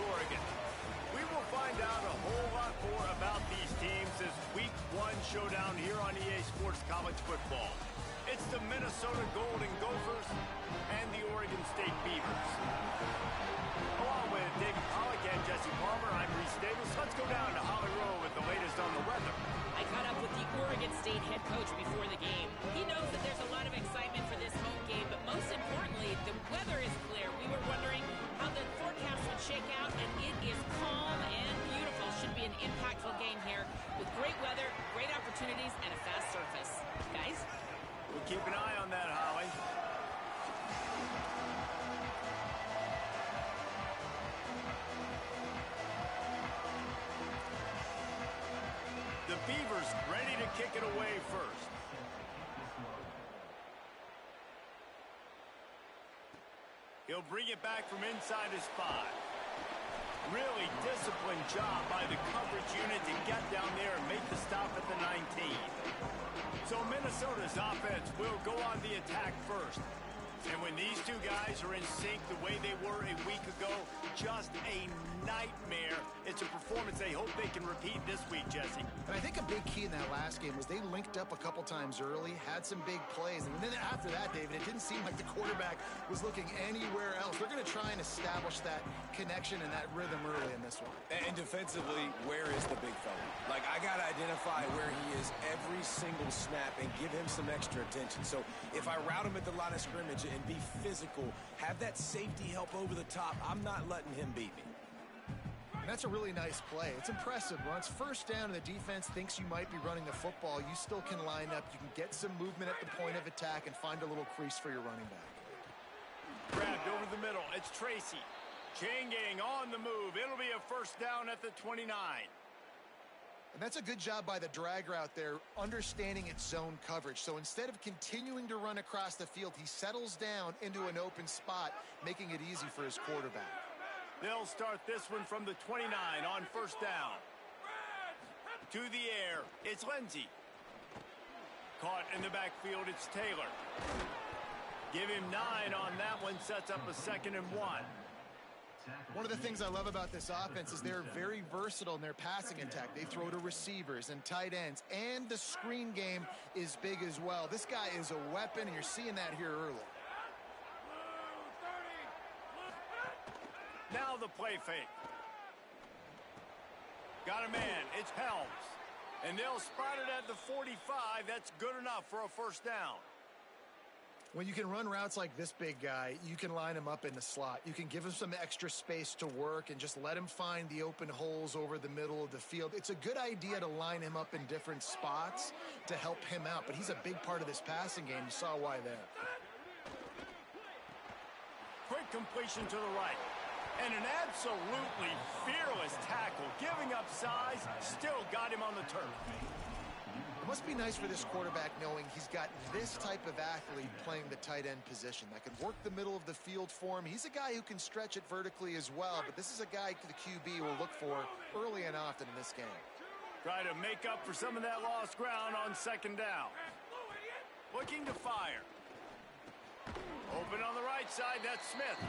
Oregon. We will find out a whole lot more about these teams as Week 1 showdown here on EA Sports College Football. It's the Minnesota Golden Gophers and the Oregon State Beavers. Along with David Pollack and Jesse Palmer, I'm Reese Davis. Let's go down to Holly Rowe with the latest on the weather. I caught up with the Oregon State head coach before the game. He knows that there's a lot of excitement for this home game, but most importantly, the weather is clear. We were wondering how the forecast would shake out, and it is calm and beautiful. Should be an impactful game here with great weather, great opportunities, and a fast surface. Guys? We'll keep an eye on that, Holly. The Beavers ready to kick it away first. He'll bring it back from inside his 5. Really disciplined job by the coverage unit to get down there and make the stop at the 19. So Minnesota's offense will go on the attack first. And when these two guys are in sync the way they were a week ago, just a nightmare. It's a performance they hope they can repeat this week, Jesse. And I think a big key in that last game was they linked up a couple times early, had some big plays. And then after that, David, it didn't seem like the quarterback was looking anywhere else. They're going to try and establish that connection and that rhythm early in this one. And defensively, where is the big fella? Like, I got to identify where he is every single snap and give him some extra attention. So if I route him at the line of scrimmage and be physical, have that safety help over the top, I'm not letting him beat me. And that's a really nice play. It's impressive. When it's first down and the defense thinks you might be running the football, you still can line up. You can get some movement at the point of attack and find a little crease for your running back. Grabbed over the middle. It's Tracy. Chain gang on the move. It'll be a first down at the 29. And that's a good job by the drag route there, understanding its zone coverage. So instead of continuing to run across the field, he settles down into an open spot, making it easy for his quarterback. They'll start this one from the 29 on first down. To the air, it's Lindsey. Caught in the backfield, it's Taylor. Give him 9 on that one, sets up a 2nd and 1. One of the things I love about this offense is they're very versatile in their passing attack. They throw to receivers and tight ends, and the screen game is big as well. This guy is a weapon, and you're seeing that here early. Now the play fake. Got a man, it's Helms. And they'll spot it at the 45. That's good enough for a first down. When you can run routes like this big guy, you can line him up in the slot. You can give him some extra space to work and just let him find the open holes over the middle of the field. It's a good idea to line him up in different spots to help him out, but he's a big part of this passing game. You saw why there. Quick completion to the right. And an absolutely fearless tackle, giving up size, still got him on the turf. It must be nice for this quarterback knowing he's got this type of athlete playing the tight end position that can work the middle of the field for him. He's a guy who can stretch it vertically as well, but this is a guy the QB will look for early and often in this game. Try to make up for some of that lost ground on second down. Looking to fire. Open on the right side, that's Smith.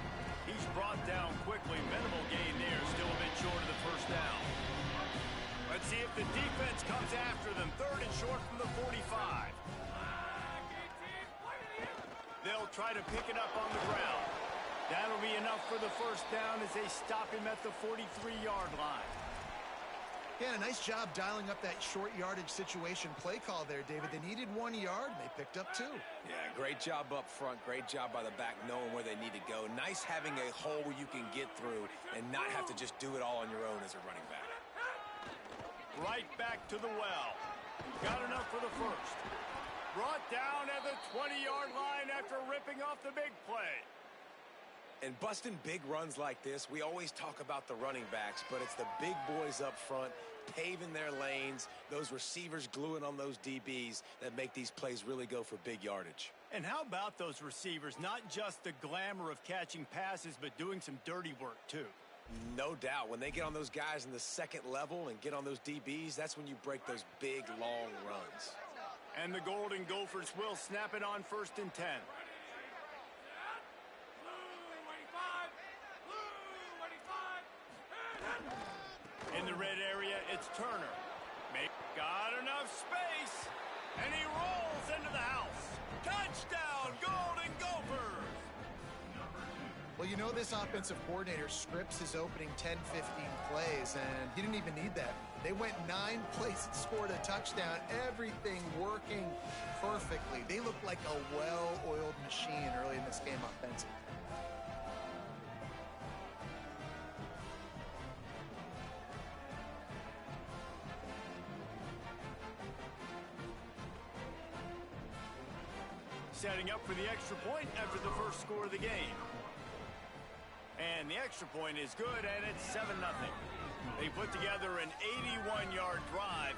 He's brought down quickly. Minimal gain there, still a bit short of the first down. Let's see if the defense comes after them. 3rd and short from the 45. They'll try to pick it up on the ground. That'll be enough for the first down as they stop him at the 43-yard line. Yeah, a nice job dialing up that short yardage situation play call there, David. They needed 1 yard, and they picked up 2. Yeah, great job up front. Great job by the back knowing where they need to go. Nice having a hole where you can get through and not have to just do it all on your own as a running back. Right back to the well. Got enough for the first. Brought down at the 20-yard line after ripping off the big play. And busting big runs like this, we always talk about the running backs, but it's the big boys up front paving their lanes, those receivers gluing on those DBs that make these plays really go for big yardage. And how about those receivers? Not just the glamour of catching passes, but doing some dirty work too. No doubt. When they get on those guys in the second level and get on those DBs, that's when you break those big, long runs. And the Golden Gophers will snap it on 1st and 10. In the red area, it's Turner. Got enough space, and he rolls into the house. Touchdown, Golden Gophers! Well, you know this offensive coordinator scripts his opening 10, 15 plays, and he didn't even need that. They went 9 plays and scored a touchdown, everything working perfectly. They looked like a well-oiled machine early in this game offensively. Setting up for the extra point after the first score of the game. And the extra point is good, and it's 7-0. They put together an 81-yard drive,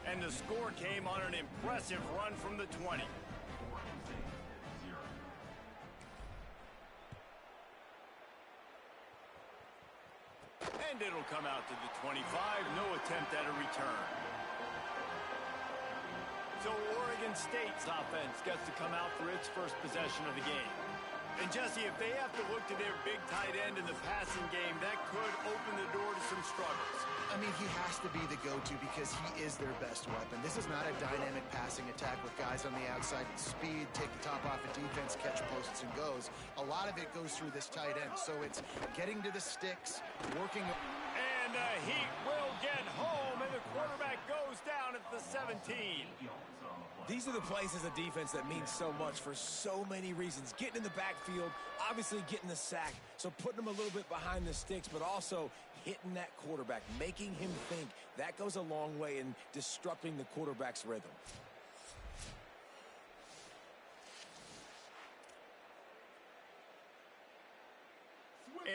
and the score came on an impressive run from the 20. And it'll come out to the 25. No attempt at a return. So Oregon State's offense gets to come out for its first possession of the game. And Jesse, if they have to look to their big tight end in the passing game, that could open the door to some struggles. I mean, he has to be the go-to because he is their best weapon. This is not a dynamic passing attack with guys on the outside with speed, take the top off a defense, catch posts and goes. A lot of it goes through this tight end. So it's getting to the sticks, working. And the Heat will get home, and the quarterback goes down at the 17. These are the plays as a defense that mean so much for so many reasons. Getting in the backfield, obviously getting the sack, so putting them a little bit behind the sticks, but also hitting that quarterback, making him think. That goes a long way in disrupting the quarterback's rhythm.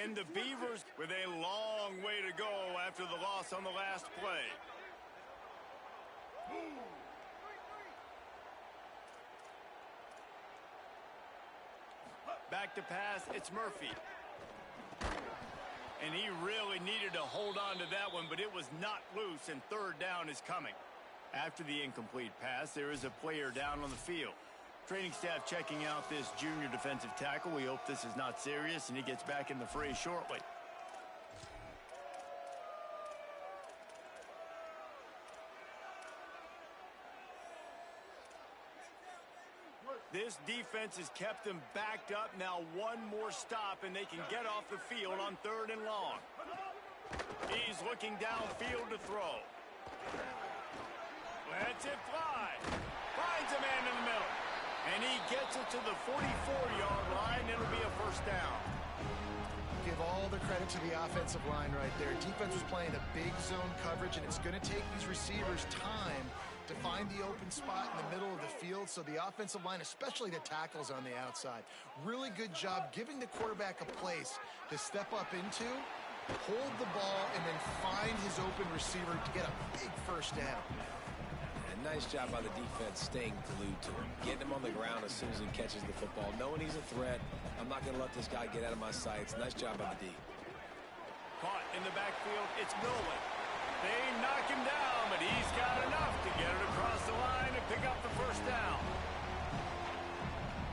And the Beavers with a long way to go after the loss on the last play. Back to pass, it's Murphy. And he really needed to hold on to that one, but it was not loose, and third down is coming. After the incomplete pass, there is a player down on the field. Training staff checking out this junior defensive tackle. We hope this is not serious, and he gets back in the fray shortly. This defense has kept them backed up. Now one more stop, and they can get off the field on 3rd and long. He's looking downfield to throw. Lets it fly. Finds a man in the middle. And he gets it to the 44-yard line. It'll be a first down. Give all the credit to the offensive line right there. Defense was playing a big zone coverage, and it's going to take these receivers time to find the open spot in the middle of the field. So the offensive line, especially the tackles on the outside, really good job giving the quarterback a place to step up into, hold the ball, and then find his open receiver to get a big first down. And nice job by the defense staying glued to him, getting him on the ground as soon as he catches the football, knowing he's a threat. I'm not going to let this guy get out of my sights. Nice job by the D. Caught in the backfield, it's Nolan. They knock him down, but he's got enough to get it across the line and pick up the first down.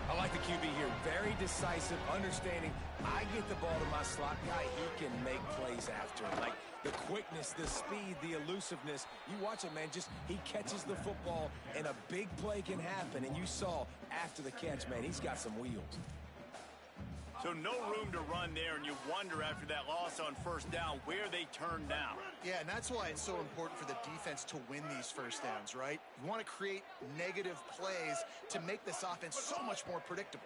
I like the QB here. Very decisive, understanding. I get the ball to my slot guy. He can make plays after. Like the quickness, the speed, the elusiveness. You watch it, man. Just he catches the football, and a big play can happen. And you saw after the catch, man, he's got some wheels. So no room to run there, and you wonder after that loss on first down where they turn down. Yeah, and that's why it's so important for the defense to win these first downs, right? You want to create negative plays to make this offense so much more predictable.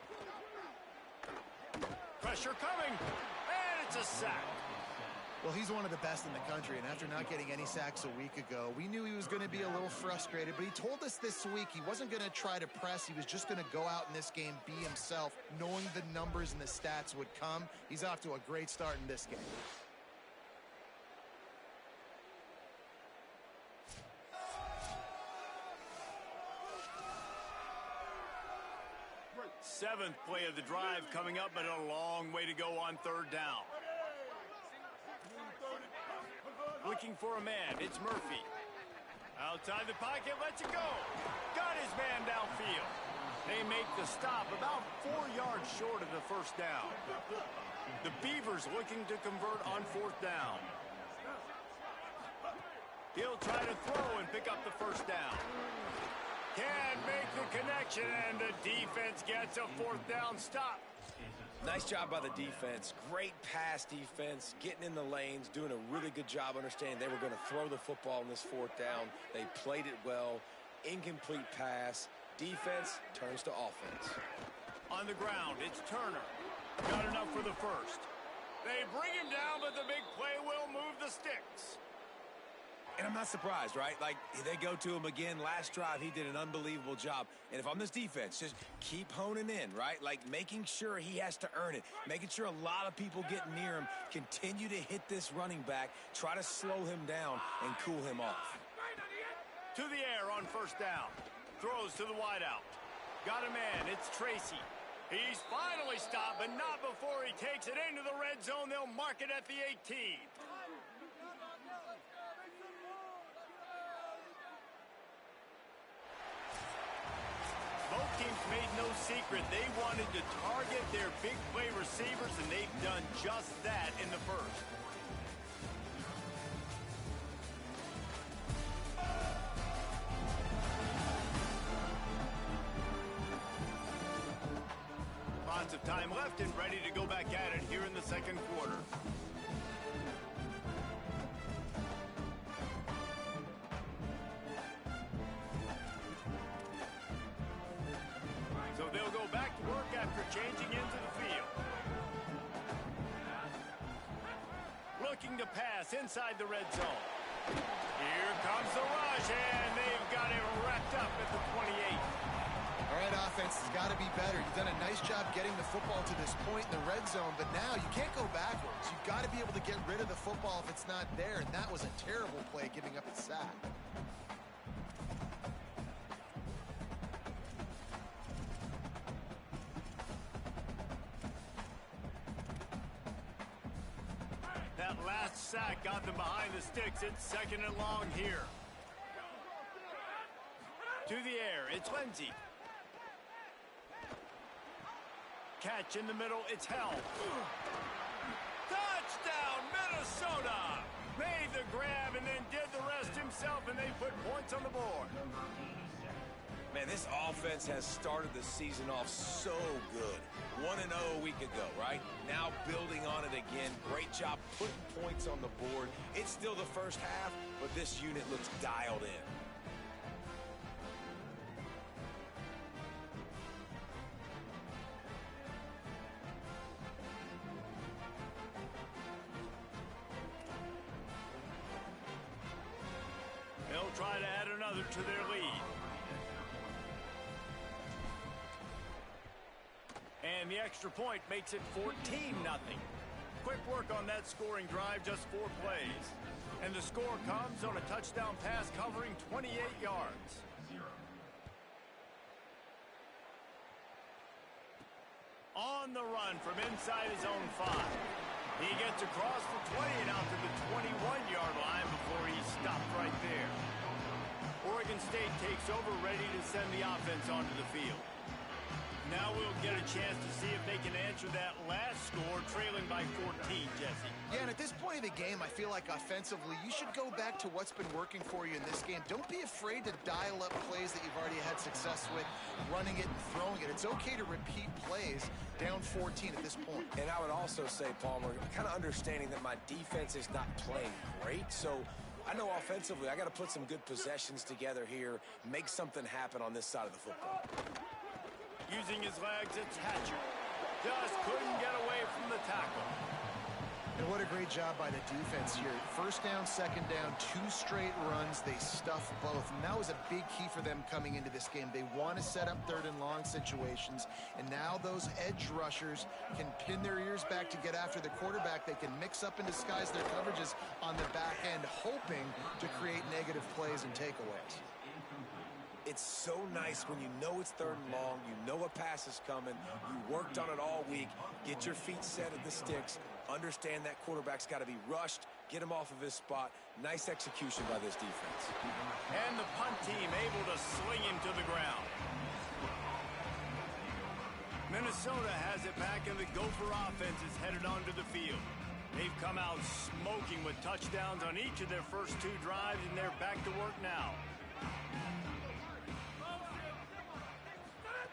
Pressure coming, and it's a sack. Well, he's one of the best in the country, and after not getting any sacks a week ago, we knew he was going to be a little frustrated, but he told us this week he wasn't going to try to press. He was just going to go out in this game, be himself, knowing the numbers and the stats would come. He's off to a great start in this game. Seventh play of the drive coming up, but a long way to go on third down. Looking for a man, it's Murphy. Outside the pocket, lets it go. Got his man downfield. They make the stop about 4 yards short of the first down. The Beavers looking to convert on fourth down. He'll try to throw and pick up the first down. Can't make the connection, and the defense gets a fourth down stop. Nice job by the defense. Great pass defense, getting in the lanes, doing a really good job understanding they were going to throw the football in this fourth down. They played it well. Incomplete pass. Defense turns to offense. On the ground, it's Turner. Got enough for the first. They bring him down, but the big play will move the sticks. And I'm not surprised, right? Like, they go to him again. Last drive, he did an unbelievable job. And if I'm this defense, just keep honing in, right? Like, making sure he has to earn it. Making sure a lot of people get near him. Continue to hit this running back. Try to slow him down and cool him off. To the air on first down. Throws to the wideout. Got a man. It's Tracy. He's finally stopped, but not before he takes it into the red zone. They'll mark it at the 18. Both teams made no secret. They wanted to target their big play receivers, and they've done just that in the first. Lots of time left and ready to go back at it here in the second quarter. So they'll go back to work after changing into the field. Looking to pass inside the red zone. Here comes the rush, and they've got it wrapped up at the 28. All right, offense has got to be better. You've done a nice job getting the football to this point in the red zone, but now you can't go backwards. You've got to be able to get rid of the football if it's not there, and that was a terrible play giving up the sack. That last sack got them behind the sticks. It's second and long here. To the air, it's Lindsey. Catch in the middle, it's Hell. Touchdown, Minnesota! Made the grab and then did the rest himself, and they put points on the board. Man, this offense has started the season off so good. 1-0 a week ago, right? Now building on it again. Great job putting points on the board. It's still the first half, but this unit looks dialed in. They'll try to add another to their lead. And the extra point makes it 14-0. Quick work on that scoring drive, just 4 plays. And the score comes on a touchdown pass covering 28 yards. On the run from inside his own 5. He gets across the 20 and out to the 21-yard line before he's stopped right there. Oregon State takes over, ready to send the offense onto the field. Now we'll get a chance to see if they can answer that last score, trailing by 14, Jesse. Yeah, and at this point of the game, I feel like offensively, you should go back to what's been working for you in this game. Don't be afraid to dial up plays that you've already had success with, running it and throwing it. It's okay to repeat plays down 14 at this point. And I would also say, Palmer, kind of understanding that my defense is not playing great, so I know offensively I got to put some good possessions together here, make something happen on this side of the football. Using his legs, it's Hatcher. Just couldn't get away from the tackle. And what a great job by the defense here. First down, second down, 2 straight runs. They stuffed both. And that was a big key for them coming into this game. They want to set up third and long situations. And now those edge rushers can pin their ears back to get after the quarterback. They can mix up and disguise their coverages on the back end, hoping to create negative plays and takeaways. It's so nice when you know it's third and long, you know a pass is coming, you worked on it all week, get your feet set at the sticks, understand that quarterback's got to be rushed, get him off of his spot. Nice execution by this defense. And the punt team able to sling him to the ground. Minnesota has it back, and the Gopher offense is headed onto the field. They've come out smoking with touchdowns on each of their first 2 drives, and they're back to work now.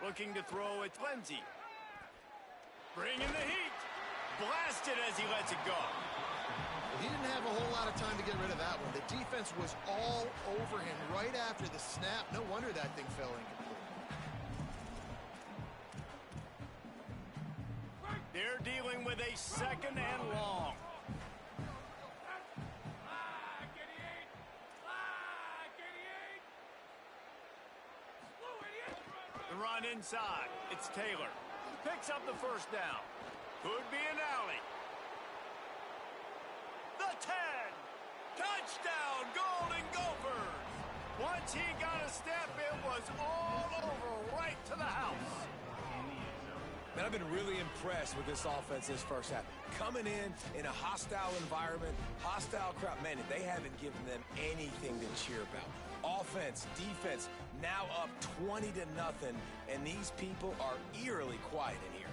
Looking to throw, it's Lindsey. Bringing the heat. Blasted as he lets it go. He didn't have a whole lot of time to get rid of that one. The defense was all over him right after the snap. No wonder that thing fell incomplete. They're dealing with a 2nd and long. The run inside. It's Taylor. Picks up the first down. Could be an alley. The 10. Touchdown, Golden Gophers. Once he got a step, it was all over right to the house. Man, I've been really impressed with this offense this first half. Coming in a hostile environment, hostile crowd. Man, they haven't given them anything to cheer about. Offense, defense, now up 20-0, and these people are eerily quiet in here.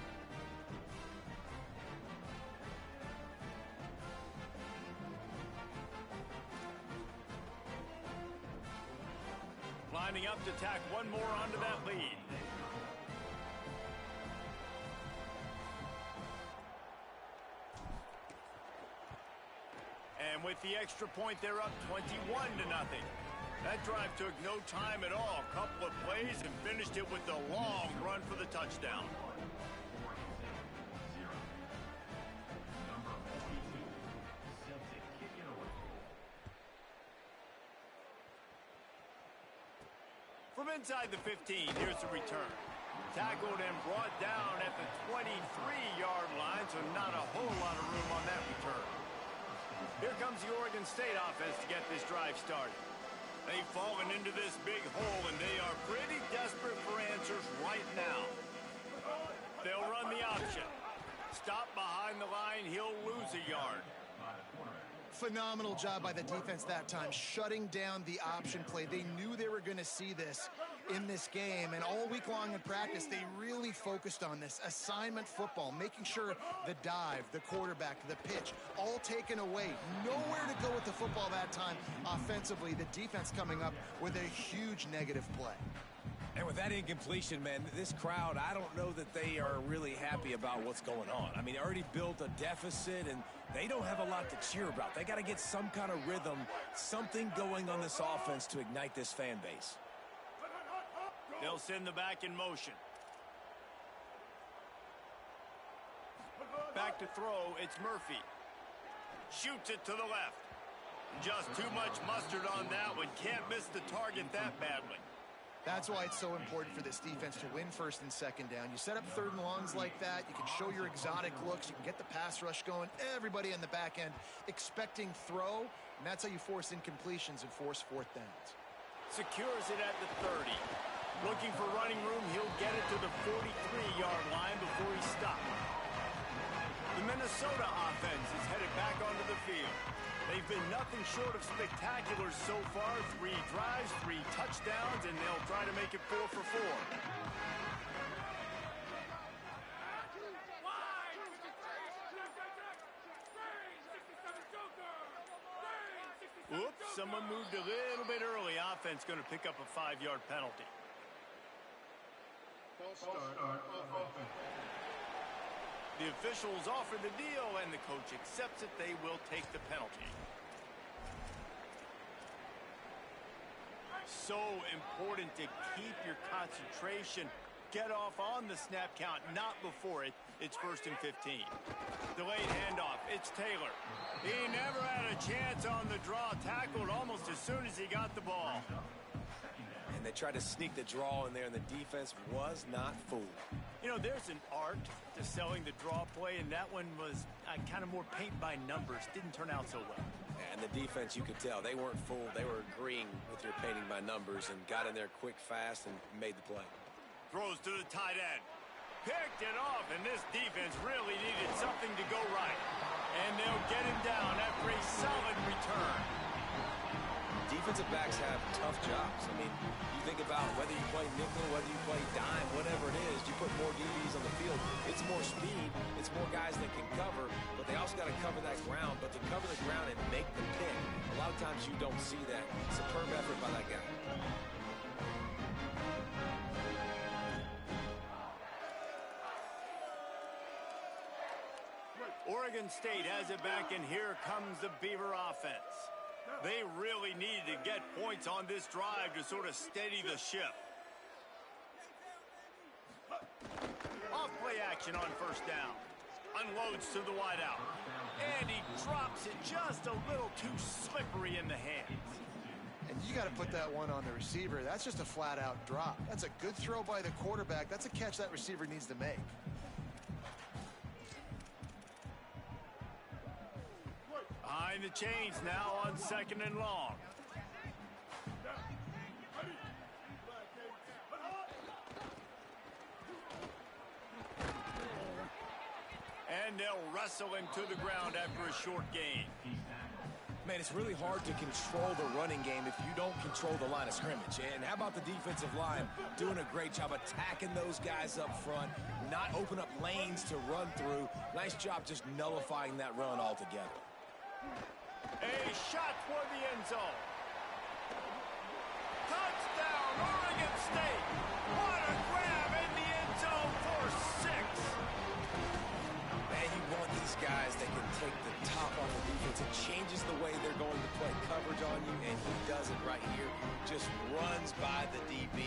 Lining up to tack one more onto that lead. And with the extra point, they're up 21-0. That drive took no time at all. A couple of plays and finished it with a long run for the touchdown. From inside the 15, here's the return. Tackled and brought down at the 23-yard line, so not a whole lot of room on that return. Here comes the Oregon State offense to get this drive started. They've fallen into this big hole, and they are pretty desperate for answers right now. They'll run the option. Stop behind the line, he'll lose a yard. Phenomenal job by the defense that time, shutting down the option play. They knew they were going to see this in this game, and all week long in practice, they really focused on this assignment football, making sure the dive, the quarterback, the pitch, all taken away. Nowhere to go with the football that time offensively. The defense coming up with a huge negative play. And with that incompletion, man, this crowd, I don't know that they are really happy about what's going on. I mean, they already built a deficit, and they don't have a lot to cheer about. They got to get some kind of rhythm, something going on this offense to ignite this fan base. They'll send the back in motion. Back to throw, it's Murphy. Shoots it to the left. Just too much mustard on that one. Can't miss the target that badly. That's why it's so important for this defense to win 1st and 2nd down. You set up 3rd and longs like that. You can show your exotic looks. You can get the pass rush going. Everybody on the back end expecting throw, and that's how you force incompletions and force 4th downs. Secures it at the 30. Looking for running room, he'll get it to the 43-yard line before he stops. The Minnesota offense is headed back onto the field. They've been nothing short of spectacular so far. 3 drives, 3 touchdowns, and they'll try to make it 4 for 4. Oops, someone moved a little bit early. Offense going to pick up a 5-yard penalty. The officials offer the deal, and the coach accepts it. They will take the penalty. So important to keep your concentration. Get off on the snap count, not before it. It's 1st and 15. Delayed handoff. It's Taylor. He never had a chance on the draw. Tackled almost as soon as he got the ball. And they tried to sneak the draw in there, and the defense was not fooled. You know, there's an art to selling the draw play, and that one was kind of more paint by numbers. Didn't turn out so well. And the defense, you could tell, they weren't fooled. They were agreeing with your painting by numbers and got in there quick, fast, and made the play. Throws to the tight end. Picked it off, and this defense really needed something to go right. And they'll get him down after a solid return. defensive backs have tough jobs. I mean, you think about whether you play nickel, whether you play dime, whatever it is, you put more DBs on the field. It's more speed. It's more guys that can cover, but they also got to cover that ground. But to cover the ground and make the pick, a lot of times you don't see that. Superb effort by that guy. Oregon State has it back, and here comes the Beaver offense. They really needed to get points on this drive to sort of steady the ship. Off play action on first down. Unloads to the wideout. And he drops it just a little too slippery in the hands. And you got to put that one on the receiver. That's just a flat-out drop. That's a good throw by the quarterback. That's a catch that receiver needs to make. Behind the chains now on 2nd and long. And they'll wrestle him to the ground after a short gain. Man, it's really hard to control the running game if you don't control the line of scrimmage. And how about the defensive line doing a great job attacking those guys up front, not open up lanes to run through. Nice job just nullifying that run altogether. A shot for the end zone. Touchdown, Oregon State. What a grab in the end zone for 6. Man, you want these guys that can take the top off the defense. It changes the way they're going to play coverage on you, and he does it right here. Just runs by the DB.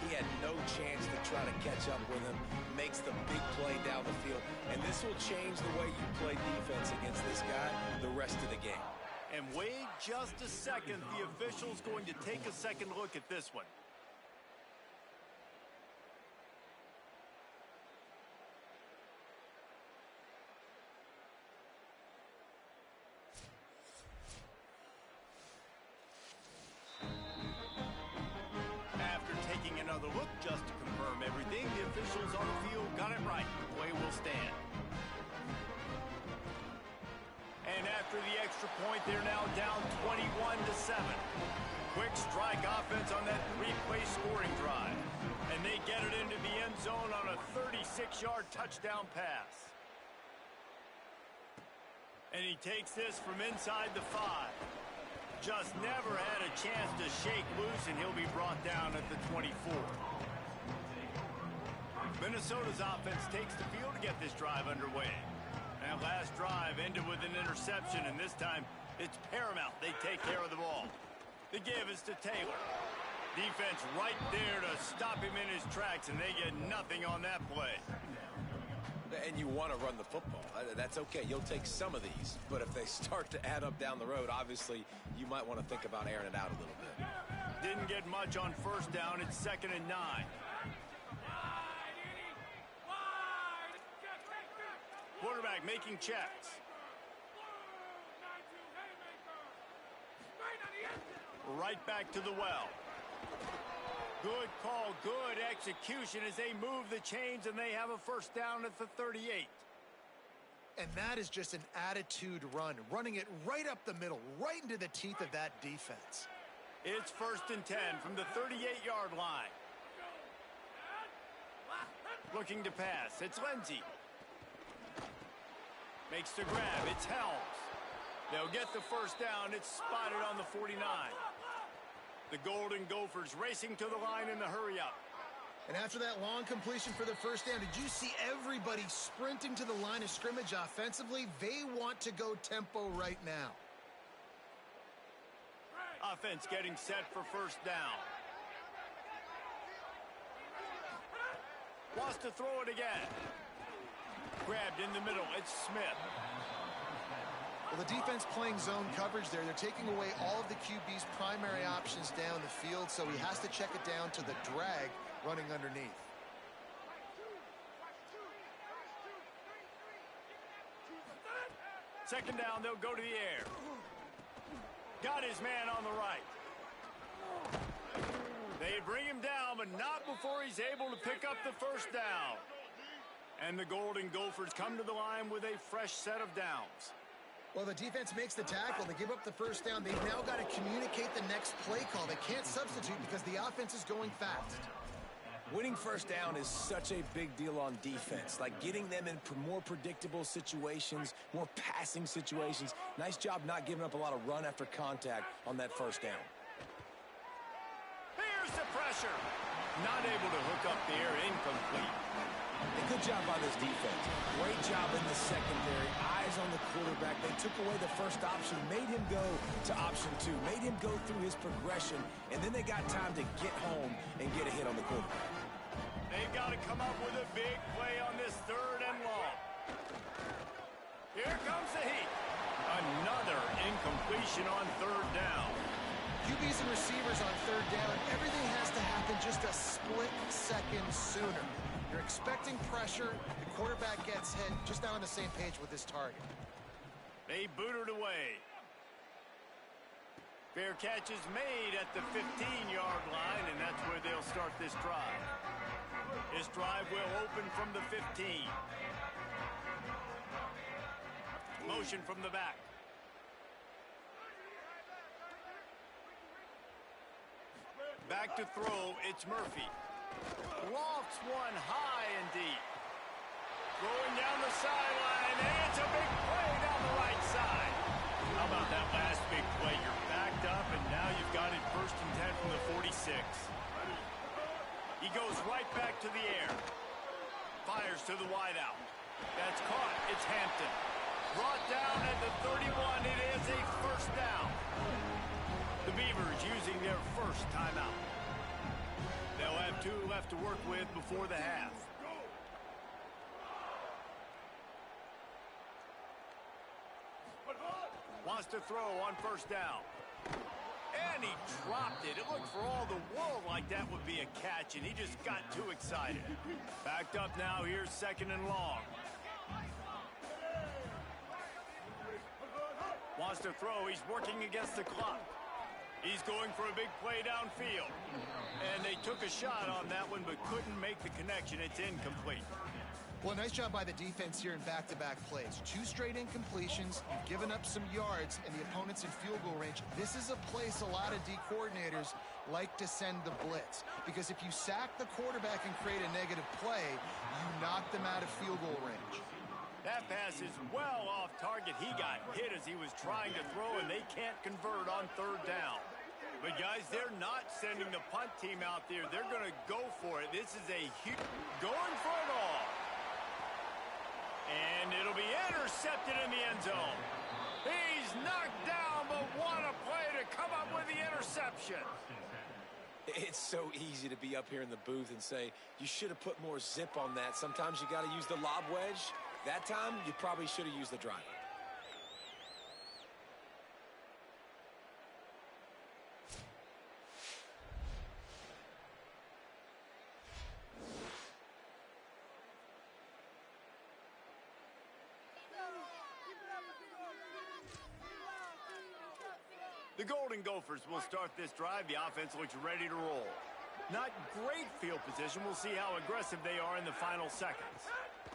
He had no chance to try to catch up with him. Makes the big play down the field. And this will change the way you play defense against this guy the rest of the game. And wait just a second. The official's going to take a second look at this one. After taking another look just to confirm everything, the officials on the field got it right. The play will stand. And after the extra point, they're now down 21-7. Quick strike offense on that 3-play scoring drive. And they get it into the end zone on a 36-yard touchdown pass. And he takes this from inside the 5. Just never had a chance to shake loose, and he'll be brought down at the 24. Minnesota's offense takes the field to get this drive underway. That last drive ended with an interception, and this time it's paramount they take care of the ball. The give is to Taylor. Defense right there to stop him in his tracks, and they get nothing on that play. And you want to run the football. That's okay. You'll take some of these. But if they start to add up down the road, obviously you might want to think about airing it out a little bit. Didn't get much on first down. It's 2nd and 9. Quarterback making checks. Right back to the well. Good call, good execution as they move the chains, and they have a first down at the 38. And that is just an attitude run, running it right up the middle, right into the teeth of that defense. It's 1st and 10 from the 38-yard line. Looking to pass. It's Lindsey. Makes the grab. It's Helms. They'll get the first down. It's spotted on the 49. The Golden Gophers racing to the line in the hurry-up. And after that long completion for the first down, did you see everybody sprinting to the line of scrimmage offensively? They want to go tempo right now. Offense getting set for first down. Wants to throw it again. Grabbed in the middle. It's Smith. Well, the defense playing zone coverage there. They're taking away all of the QB's primary options down the field, so he has to check it down to the drag running underneath. Second down, they'll go to the air. Got his man on the right. They bring him down, but not before he's able to pick up the first down. And the Golden Gophers come to the line with a fresh set of downs. Well, the defense makes the tackle. They give up the first down. They've now got to communicate the next play call. They can't substitute because the offense is going fast. Winning first down is such a big deal on defense. Like getting them in more predictable situations, more passing situations. Nice job not giving up a lot of run after contact on that first down. Here's the pressure. Not able to hook up the air, incomplete. A good job by this defense. Great job in the secondary. Eyes on the quarterback. They took away the first option, made him go to option 2, made him go through his progression, and then they got time to get home and get a hit on the quarterback. They've got to come up with a big play on this 3rd and long. Here comes the heat. Another incompletion on 3rd down. QBs and receivers on 3rd down, everything has to happen just a split second sooner. You're expecting pressure. The quarterback gets hit, just not on the same page with his target. They boot it away. Fair catch is made at the 15-yard line, and that's where they'll start this drive. This drive will open from the 15. Motion from the back. Back to throw, it's Murphy. Lofts one high and deep. Going down the sideline, and it's a big play down the right side. How about that last big play? You're backed up, and now you've got it 1st and 10 from the 46. He goes right back to the air. Fires to the wideout. That's caught. It's Hampton. Brought down at the 31. It is a first down. The Beavers using their first timeout. They'll have 2 left to work with before the half. Wants to throw on first down. And he dropped it. It looked for all the world like that would be a catch, and he just got too excited. Backed up now. Here's 2nd and long. Wants to throw. He's working against the clock. He's going for a big play downfield. And they took a shot on that one, but couldn't make the connection. It's incomplete. Well, nice job by the defense here in back-to-back plays. 2 straight incompletions. You've given up some yards, and the opponent's in field goal range. This is a place a lot of D coordinators like to send the blitz. Because if you sack the quarterback and create a negative play, you knock them out of field goal range. That pass is well off target. He got hit as he was trying to throw, and they can't convert on 3rd down. But, guys, they're not sending the punt team out there. They're going to go for it. This is a huge going for it all. And it'll be intercepted in the end zone. He's knocked down, but what a play to come up with the interception. It's so easy to be up here in the booth and say, you should have put more zip on that. Sometimes you got to use the lob wedge. That time, you probably should have used the driver. The Golden Gophers will start this drive. The offense looks ready to roll. Not great field position. We'll see how aggressive they are in the final seconds.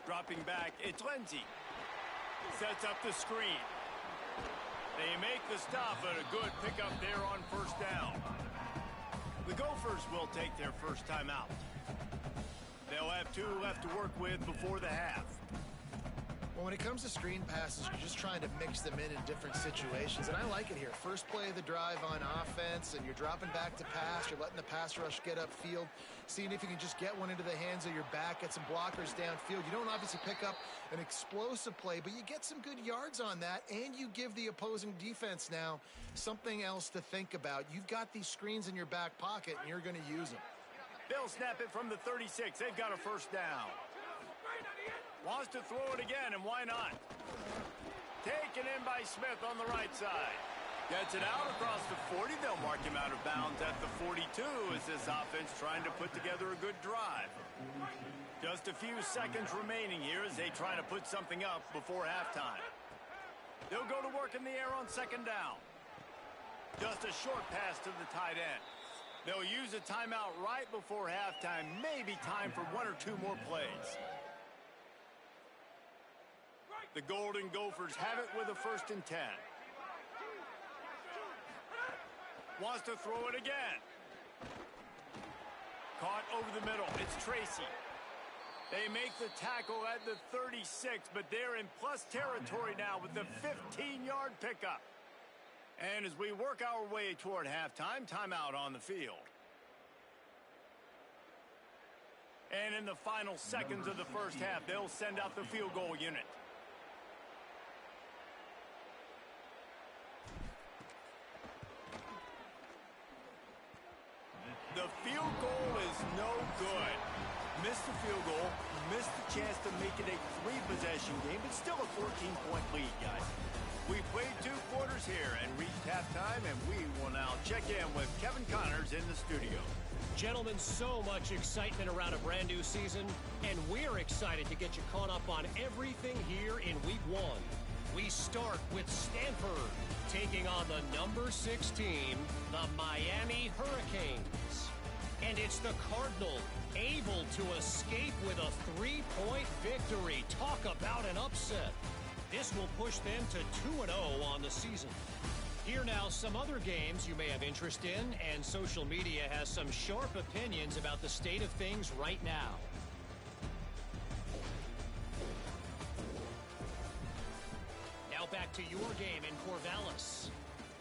Dropping back, it's Lindsey. Sets up the screen. They make the stop, but a good pickup there on first down. The Gophers will take their first time out. They'll have 2 left to work with before the half. Well, when it comes to screen passes, you're just trying to mix them in different situations, and I like it here. First play of the drive on offense, and you're dropping back to pass. You're letting the pass rush get upfield, seeing if you can just get one into the hands of your back, get some blockers downfield. You don't obviously pick up an explosive play, but you get some good yards on that, and you give the opposing defense now something else to think about. You've got these screens in your back pocket, and you're going to use them. They'll snap it from the 36. They've got a first down. Wants to throw it again, and why not? Taken in by Smith on the right side. Gets it out across the 40. They'll mark him out of bounds at the 42 as this offense trying to put together a good drive. Just a few seconds remaining here as they try to put something up before halftime. They'll go to work in the air on 2nd down. Just a short pass to the tight end. They'll use a timeout right before halftime. Maybe time for 1 or 2 more plays. The Golden Gophers have it with a 1st and 10. Wants to throw it again. Caught over the middle. It's Tracy. They make the tackle at the 36, but they're in plus territory now with the 15-yard pickup. And as we work our way toward halftime, timeout on the field. And in the final seconds of the first half, they'll send out the field goal unit. The field goal is no good. Missed the field goal, missed the chance to make it a 3-possession game, but still a 14-point lead, guys. We played 2 quarters here and reached halftime, and we will now check in with Kevin Connors in the studio. Gentlemen, so much excitement around a brand new season, and we're excited to get you caught up on everything here in Week 1. We start with Stanford, taking on the number 6 team, the Miami Hurricanes. And it's the Cardinals able to escape with a 3-point victory. Talk about an upset. This will push them to 2-0 on the season. Here now, some other games you may have interest in, and social media has some sharp opinions about the state of things right now. Now back to your game in Corvallis.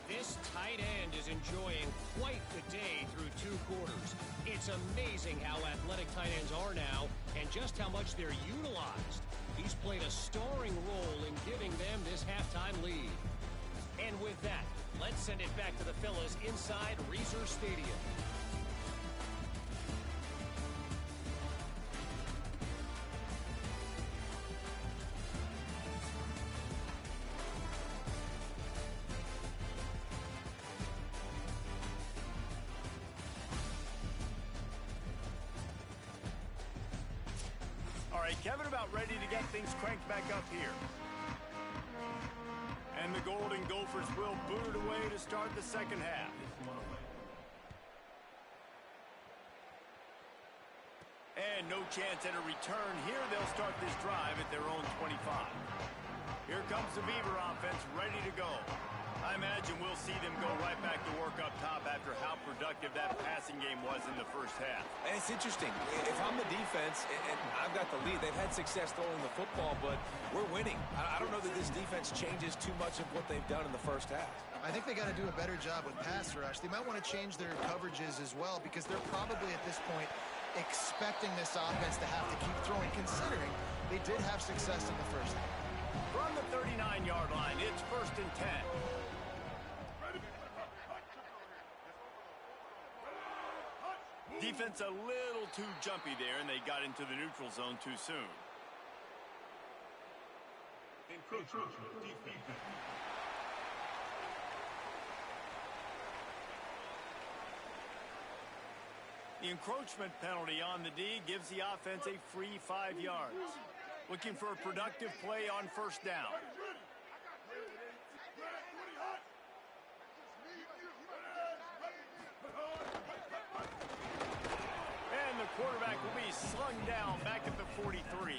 This tight end is enjoying quite the day through 2 quarters. It's amazing how athletic tight ends are now and just how much they're utilized. He's played a starring role in giving them this halftime lead. And with that, let's send it back to the fellas inside Reser Stadium. All right, Kevin, about ready to get things cranked back up here. And the Golden Gophers will boot it away to start the second half. And no chance at a return here. They'll start this drive at their own 25. Here comes the Beaver offense ready to go. I imagine we'll see them go right back to work up top after how productive that passing game was in the first half. And it's interesting. If I'm the defense and I've got the lead, they've had success throwing the football, but we're winning. I don't know that this defense changes too much of what they've done in the first half. I think they got to do a better job with pass rush. They might want to change their coverages as well because they're probably at this point expecting this offense to have to keep throwing, considering they did have success in the first half. From the 39-yard line, it's 1st and 10. Defense a little too jumpy there, and they got into the neutral zone too soon. The encroachment penalty on the D gives the offense a free 5 yards. Looking for a productive play on 1st down. Quarterback will be slung down back at the 43.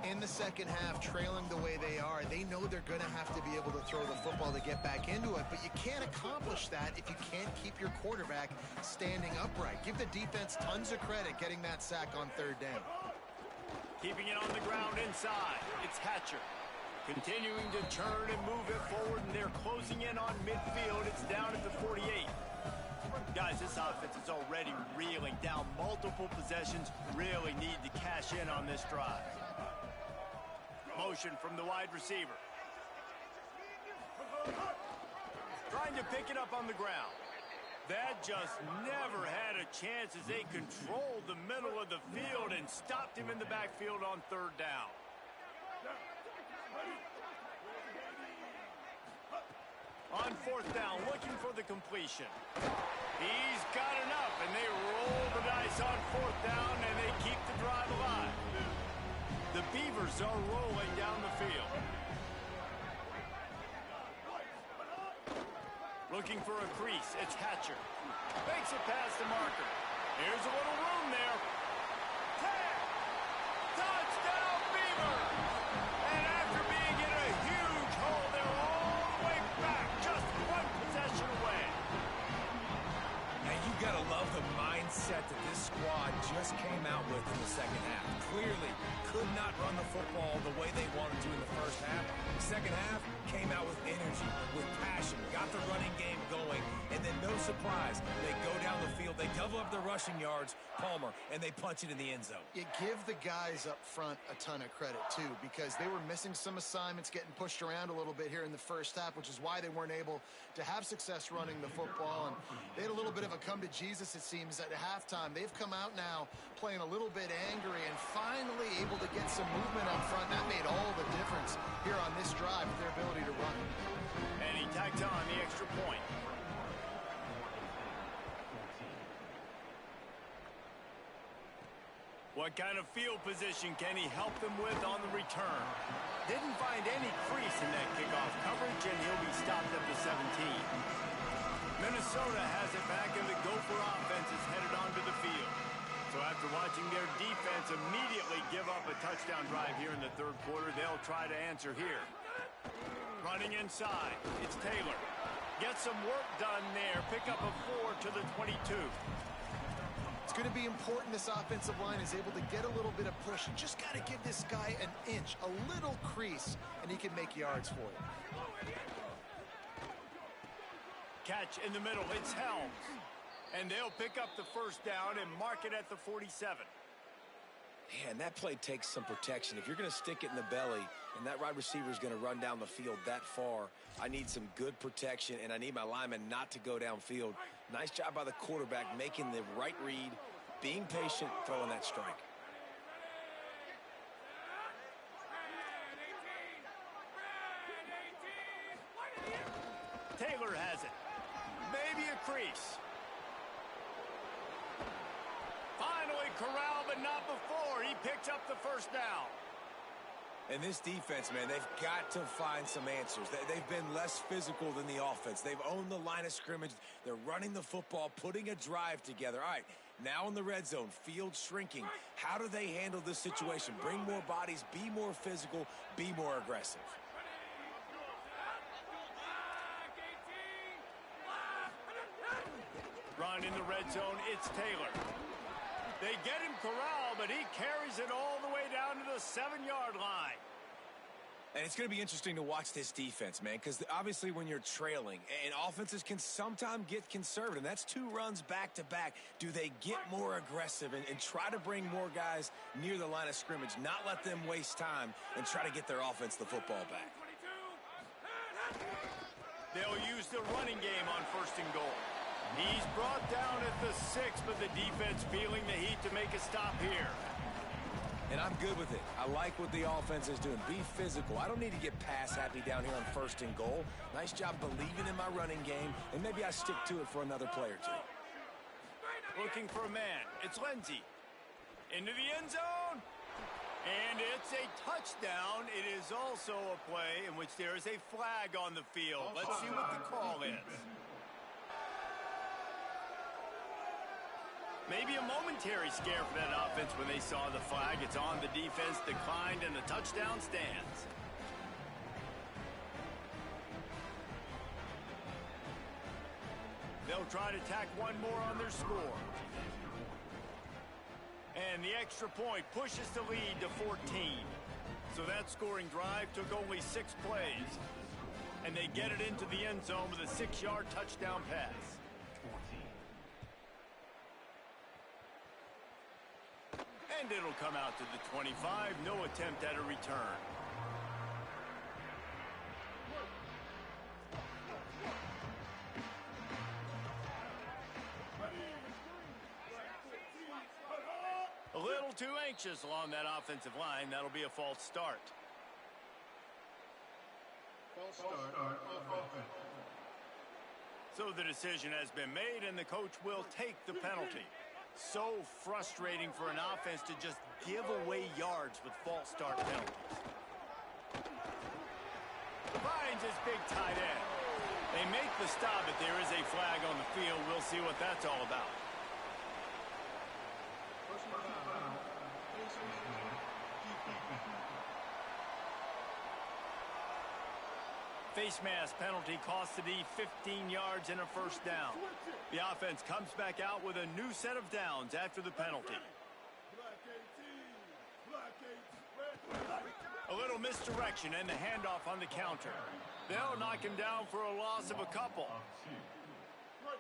In the second half, trailing the way they are, they know they're going to have to be able to throw the football to get back into it, but you can't accomplish that if you can't keep your quarterback standing upright. Give the defense tons of credit getting that sack on 3rd down. Keeping it on the ground inside, it's Hatcher. Continuing to turn and move it forward, and they're closing in on midfield. It's down at the 48. Guys, this offense is already reeling down multiple possessions. Really need to cash in on this drive. Motion from the wide receiver. Trying to pick it up on the ground. That just never had a chance as they controlled the middle of the field and stopped him in the backfield on 3rd down. On 4th down, looking for the completion. He's got enough, and they roll the dice on 4th down, and they keep the drive alive. The Beavers are rolling down the field. Looking for a crease, it's Hatcher. Makes it past the marker. Here's a little room there. 10! Touchdown, Beavers! And after being run the football the way they wanted to in the first half. The second half came out with energy, with passion, got the running game going, and then no surprise, they go down the field, they double up their rushing yards, Palmer, and they punch it in the end zone. You give the guys up front a ton of credit, too, because they were missing some assignments, getting pushed around a little bit here in the first half, which is why they weren't able to have success running the football. And they had a little bit of a come to Jesus, it seems, at halftime. They've come out now playing a little bit angry and finally able to get some movement up front. That made all the difference here on this drive with their ability to run. And he tacked on the extra point. What kind of field position can he help them with on the return? Didn't find any crease in that kickoff coverage, and he'll be stopped at the 17. Minnesota has it back, and the Gopher offense is headed onto the field. So after watching their defense immediately give up a touchdown drive here in the third quarter, they'll try to answer here. Running inside, it's Taylor. Get some work done there. Pick up a 4 to the 22. It's going to be important this offensive line is able to get a little bit of push. You just got to give this guy an inch, a little crease, and he can make yards for you. Catch in the middle, it's Helms. And they'll pick up the first down and mark it at the 47. Man, that play takes some protection. If you're going to stick it in the belly and that wide receiver is going to run down the field that far, I need some good protection, and I need my lineman not to go downfield. Nice job by the quarterback making the right read, being patient, throwing that strike. Taylor has it. Maybe a crease. Finally corralled, but not before. He picks up the first down. And this defense, man, they've got to find some answers. They've been less physical than the offense. They've owned the line of scrimmage. They're running the football, putting a drive together. All right, now in the red zone, field shrinking. How do they handle this situation? Bring more bodies, be more physical, be more aggressive. Run in the red zone, it's Taylor. They get him corralled, but he carries it all the way down to the 7-yard line. And it's going to be interesting to watch this defense, man, because obviously when you're trailing, and offenses can sometimes get conservative, that's 2 runs back-to-back. Do they get more aggressive and try to bring more guys near the line of scrimmage, not let them waste time, and try to get their offense the football back? They'll use the running game on 1st and goal. He's brought down at the 6, but the defense feeling the heat to make a stop here. And I'm good with it. I like what the offense is doing. Be physical. I don't need to get pass happy down here on 1st and goal. Nice job believing in my running game, and maybe I stick to it for another play or two. Looking for a man. It's Lindsey. Into the end zone. And it's a touchdown. It is also a play in which there is a flag on the field. Let's see what the call is. Maybe a momentary scare for that offense when they saw the flag. It's on, the defense declined, and the touchdown stands. They'll try to tack one more on their score. And the extra point pushes the lead to 14. So that scoring drive took only 6 plays. And they get it into the end zone with a 6-yard touchdown pass. And it'll come out to the 25. No attempt at a return. A little too anxious along that offensive line. That'll be a false start. False start on offense. So the decision has been made, and the coach will take the penalty. So frustrating for an offense to just give away yards with false start penalties. Finds his big tight end. They make the stop, but there is a flag on the field. We'll see what that's all about. Face mask penalty cost the D 15 yards and a first down. The offense comes back out with a new set of downs after the penalty. Black 18, Black 18, misdirection and the handoff on the counter. They'll knock him down for a loss of a couple.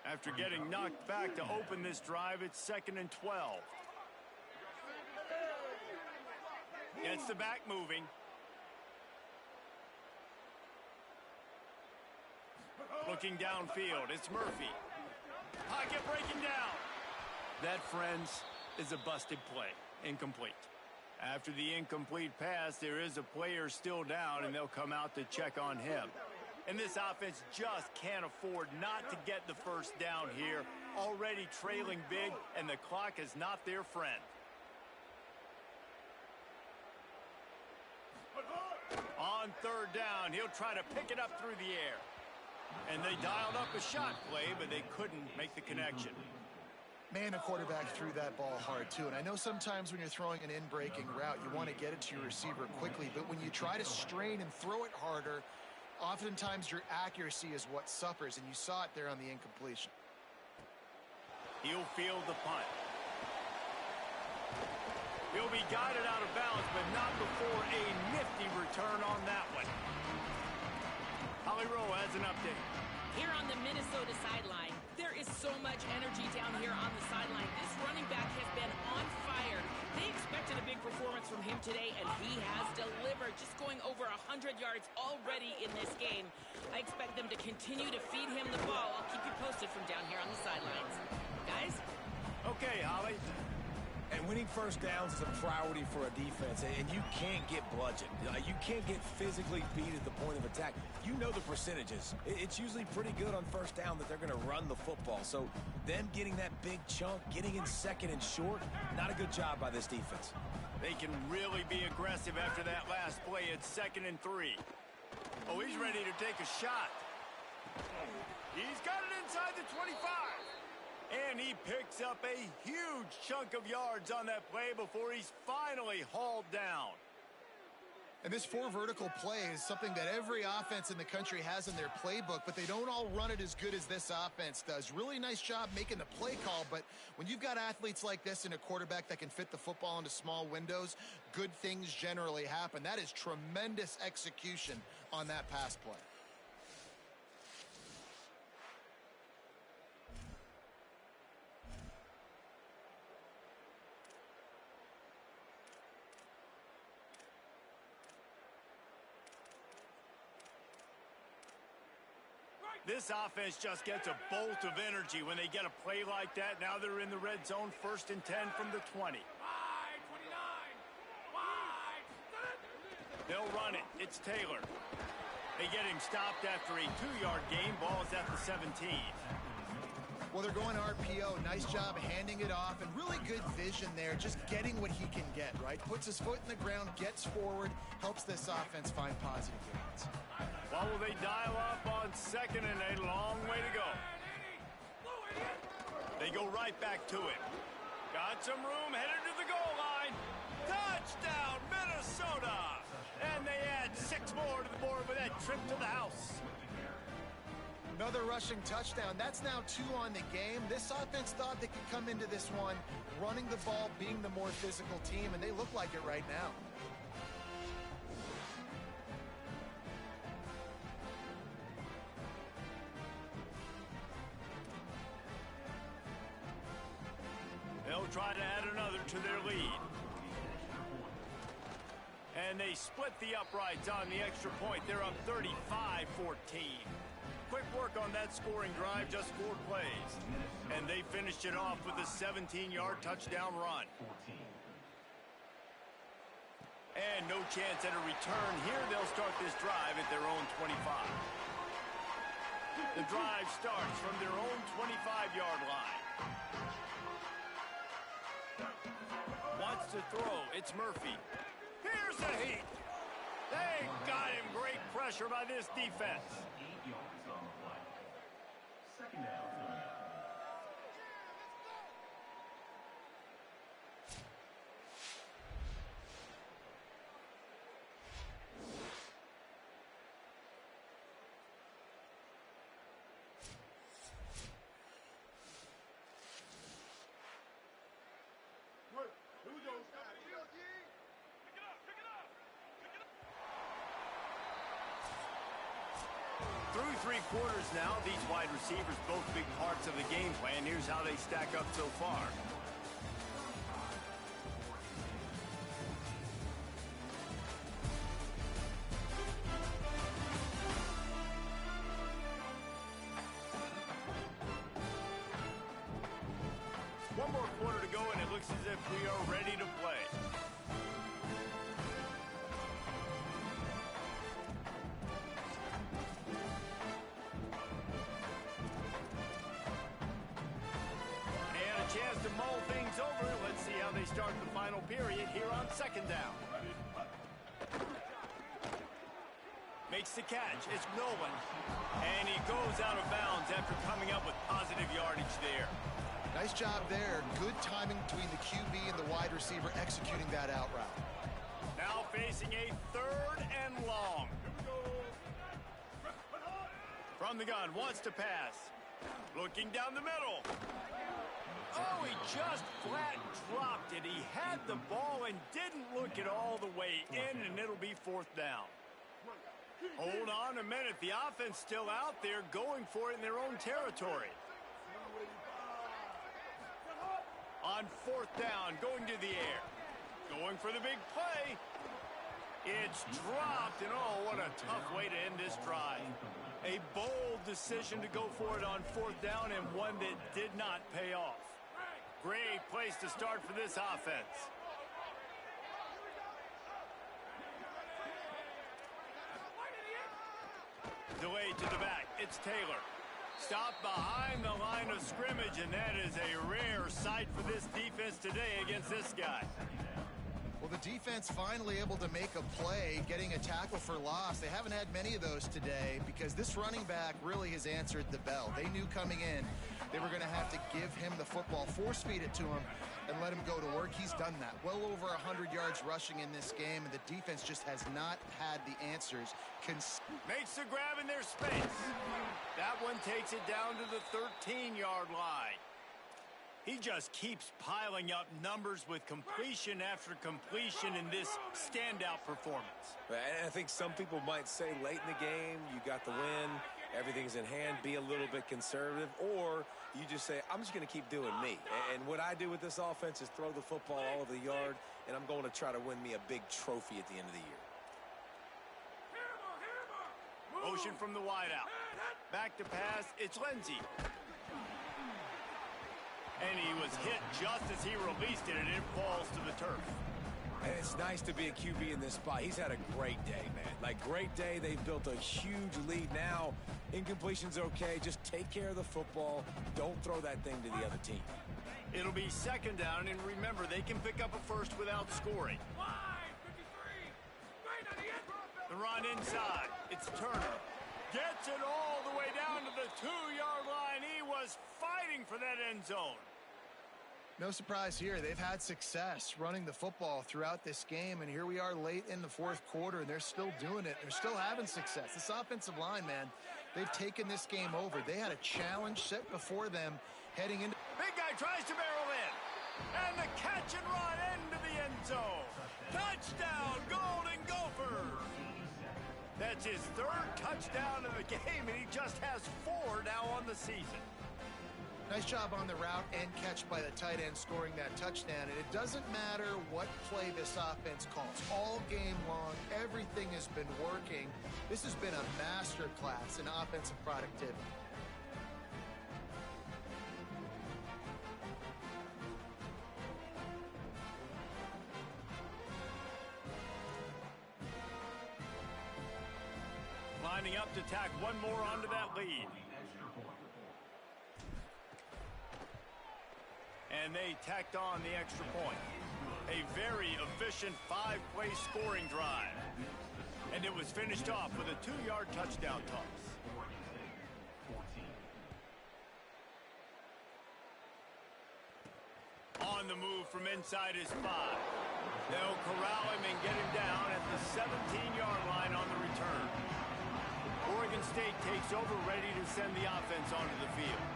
After getting knocked back to open this drive, it's 2nd and 12. Gets the back moving. Looking downfield, it's Murphy. Pocket breaking down. That, friends, is a busted play. Incomplete. After the incomplete pass, there is a player still down, and they'll come out to check on him. And this offense just can't afford not to get the first down here. Already trailing big, and the clock is not their friend. On 3rd down, he'll try to pick it up through the air. And they dialed up a shot play, but they couldn't make the connection. Man, the quarterback threw that ball hard, too. And I know sometimes when you're throwing an in-breaking route, you want to get it to your receiver quickly. But when you try to strain and throw it harder, oftentimes your accuracy is what suffers. And you saw it there on the incompletion. He'll field the punt. He'll be guided out of bounds, but not before a nifty return on that one. Holly Rowe has an update. Here on the Minnesota sideline, there is so much energy down here on the sideline. This running back has been on fire. They expected a big performance from him today, and he has delivered, just going over 100 yards already in this game. I expect them to continue to feed him the ball. I'll keep you posted from down here on the sidelines. Guys? Okay, Holly. And winning first downs is a priority for a defense, and you can't get bludgeoned. You can't get physically beat at the point of attack. You know the percentages. It's usually pretty good on first down that they're going to run the football. So them getting that big chunk, getting in 2nd and short, not a good job by this defense. They can really be aggressive after that last play. It's 2nd and 3. Oh, he's ready to take a shot. He's got it inside the 25. And he picks up a huge chunk of yards on that play before he's finally hauled down. And this 4 vertical play is something that every offense in the country has in their playbook, but they don't all run it as good as this offense does. Really nice job making the play call, but when you've got athletes like this and a quarterback that can fit the football into small windows, good things generally happen. That is tremendous execution on that pass play. This offense just gets a bolt of energy when they get a play like that. Now they're in the red zone, 1st and 10 from the 20. They'll run it. It's Taylor. They get him stopped after a 2-yard gain. Ball's at the 17. Well, they're going RPO. Nice job handing it off, and really good vision there, just getting what he can get, right? Puts his foot in the ground, gets forward, helps this offense find positive gains. Well, will they dial up on 2nd and a long way to go? They go right back to it. Got some room, headed to the goal line. Touchdown, Minnesota! And they add 6 more to the board with that trip to the house. Another rushing touchdown. That's now 2 on the game. This offense thought they could come into this one running the ball, being the more physical team, and they look like it right now. They'll try to add another to their lead. And they split the uprights on the extra point. They're up 35-14. Quick work on that scoring drive, just 4 plays. And they finished it off with a 17-yard touchdown run. And no chance at a return here. They'll start this drive at their own 25. The drive starts from their own 25-yard line. Wants to throw. It's Murphy. Here's the heat. They got him. Great pressure by this defense. 8 yards on the play. 2nd down. Through 3 quarters now, these wide receivers both big parts of the game plan. Here's how they stack up so far. One more quarter to go, and it looks as if we are ready to play. And a chance to mull things over. Let's see how they start the final period here on second down. Makes the catch. It's Nolan. And he goes out of bounds after coming up with positive yardage there. Nice job there. Good timing between the QB and the wide receiver executing that out route. Now facing a 3rd and long. From the gun, wants to pass. Looking down the middle. Oh, he just flat dropped it. He had the ball and didn't look it all the way in, and it'll be 4th down. Hold on a minute. The offense still out there going for it in their own territory. On 4th down, going to the air. Going for the big play. It's dropped, and oh, what a tough way to end this drive. A bold decision to go for it on 4th down, and one that did not pay off. Great place to start for this offense. Delay to the back. It's Taylor. Stopped behind the line of scrimmage, and that is a rare sight for this defense today against this guy. Well, the defense finally able to make a play, getting a tackle for loss. They haven't had many of those today because this running back really has answered the bell. They knew coming in they were going to have to give him the football, force feed it to him, and let him go to work. He's done that. Well over 100 yards rushing in this game, and the defense just has not had the answers. Makes the grab in their space. That one takes it down to the 13-yard line. He just keeps piling up numbers with completion after completion in this standout performance. And I think some people might say late in the game, you got the win, everything's in hand, be a little bit conservative, or you just say, I'm just going to keep doing me. And what I do with this offense is throw the football all over the yard, and I'm going to try to win me a big trophy at the end of the year. Motion from the wideout. Back to pass, it's Lindsey. And he was hit just as he released it, and it falls to the turf. And it's nice to be a QB in this spot. He's had a great day, man. Like, great day. They've built a huge lead now. Incompletion's okay. Just take care of the football. Don't throw that thing to the other team. It'll be second down, and remember, they can pick up a first without scoring. The run inside. It's Turner. Gets it all the way down to the 2-yard line. He was fighting for that end zone. No surprise here. They've had success running the football throughout this game, and here we are late in the 4th quarter, and they're still doing it. They're still having success. This offensive line, man, they've taken this game over. They had a challenge set before them heading into... Big guy tries to barrel in. And the catch and run into the end zone. Touchdown, Golden Gophers. That's his 3rd touchdown of the game, and he just has 4 now on the season. Nice job on the route and catch by the tight end scoring that touchdown. And it doesn't matter what play this offense calls. All game long, everything has been working. This has been a masterclass in offensive productivity. Lining up to tack one more onto that lead. And they tacked on the extra point. A very efficient 5-play scoring drive. And it was finished off with a 2-yard touchdown toss. On the move from inside his 5. They'll corral him and get him down at the 17-yard line on the return. Oregon State takes over, ready to send the offense onto the field.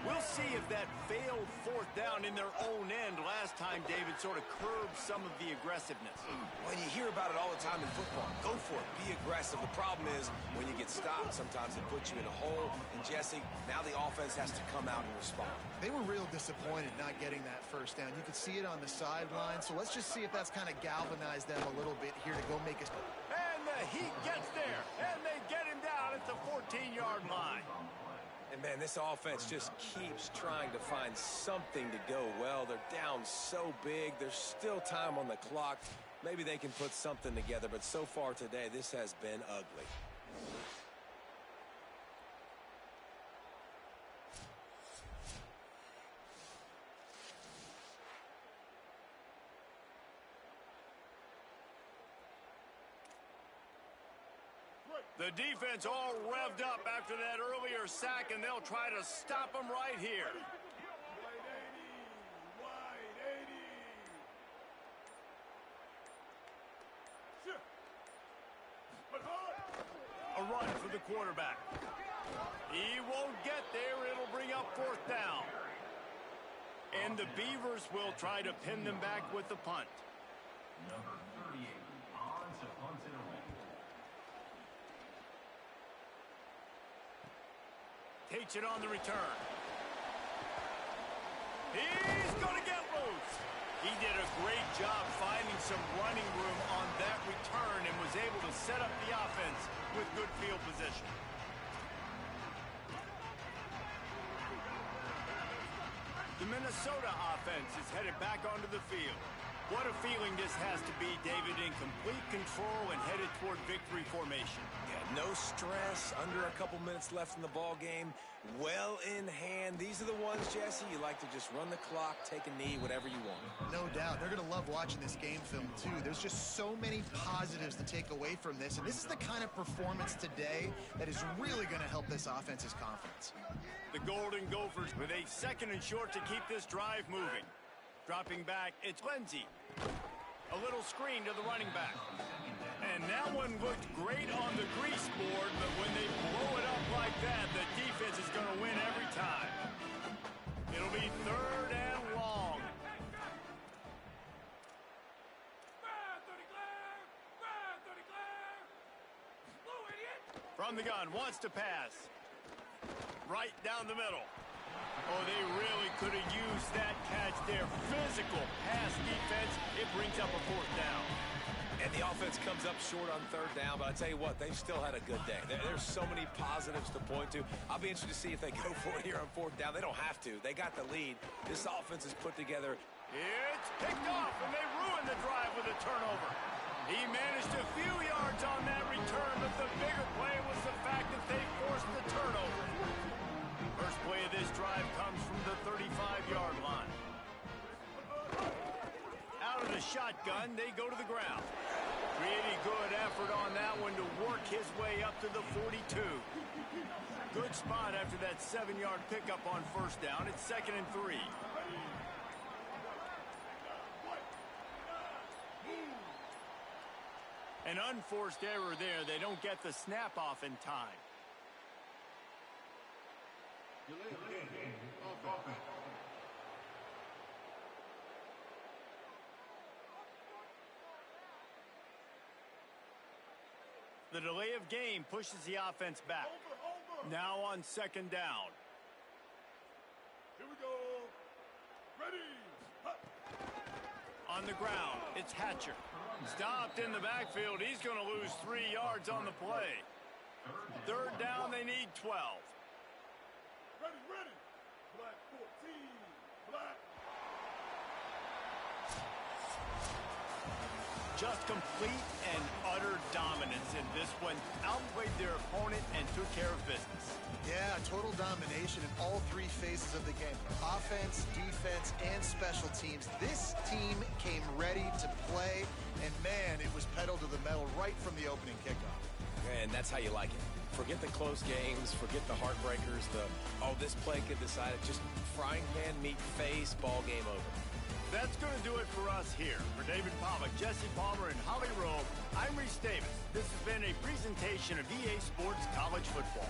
We'll see if that failed fourth down in their own end last time, David, sort of curbed some of the aggressiveness. Well, you hear about it all the time in football. Go for it. Be aggressive. The problem is when you get stopped, sometimes it puts you in a hole. And, Jesse, now the offense has to come out and respond. They were real disappointed not getting that first down. You could see it on the sideline. So let's just see if that's kind of galvanized them a little bit here to go make us. And the Heat gets there, and they get him down at the 14-yard line. And, man, this offense just keeps trying to find something to go well. They're down so big. There's still time on the clock. Maybe they can put something together, but so far today, this has been ugly. The defense all revved up after that earlier sack, and they'll try to stop them right here. A run for the quarterback. He won't get there. It'll bring up fourth down. And the Beavers will try to pin them back with the punt. Number 38 on to punt it away. Takes it on the return. He's going to get loose. He did a great job finding some running room on that return and was able to set up the offense with good field position. The Minnesota offense is headed back onto the field. What a feeling this has to be, David, in complete control and headed toward victory formation. Yeah, no stress, under a couple minutes left in the ball game, well in hand. These are the ones, Jesse, you like to just run the clock, take a knee, whatever you want. No doubt. They're going to love watching this game film, too. There's just so many positives to take away from this, and this is the kind of performance today that is really going to help this offense's confidence. The Golden Gophers with a second and short to keep this drive moving. Dropping back, it's Lindsey. A little screen to the running back. And that one looked great on the grease board, but when they blow it up like that, the defense is going to win every time. It'll be third and long. From the gun, wants to pass. Right down the middle. Oh, they really could have used that catch there. Physical pass defense. It brings up a fourth down. And the offense comes up short on third down, but I tell you what, they've still had a good day. There's so many positives to point to. I'll be interested to see if they go for it here on fourth down. They don't have to. They got the lead. This offense is put together. It's picked off, and they ruined the drive with a turnover. He managed a few yards on that return, but the bigger play was the fact that they forced the turnover. First play of this drive comes from the 35-yard line. Out of the shotgun, they go to the ground. Pretty good effort on that one to work his way up to the 42. Good spot after that 7-yard pickup on first down. It's 2nd and 3. An unforced error there. They don't get the snap off in time. The delay of game pushes the offense back. Now on 2nd down. Here we go. Ready. On the ground, it's Hatcher. Stopped in the backfield. He's going to lose 3 yards on the play. Third down, they need 12. Ready, ready. Black 14. Black. Just complete and utter dominance in this one. Outplayed their opponent and took care of business. Yeah, total domination in all three phases of the game. Offense, defense, and special teams. This team came ready to play, and man, it was pedal to the metal right from the opening kickoff. And that's how you like it. Forget the close games, forget the heartbreakers, this play could decide it. Just frying pan, meat face, ball game over. That's going to do it for us here. For David Pollack, Jesse Palmer, and Holly Rowe, I'm Reese Davis. This has been a presentation of EA Sports College Football.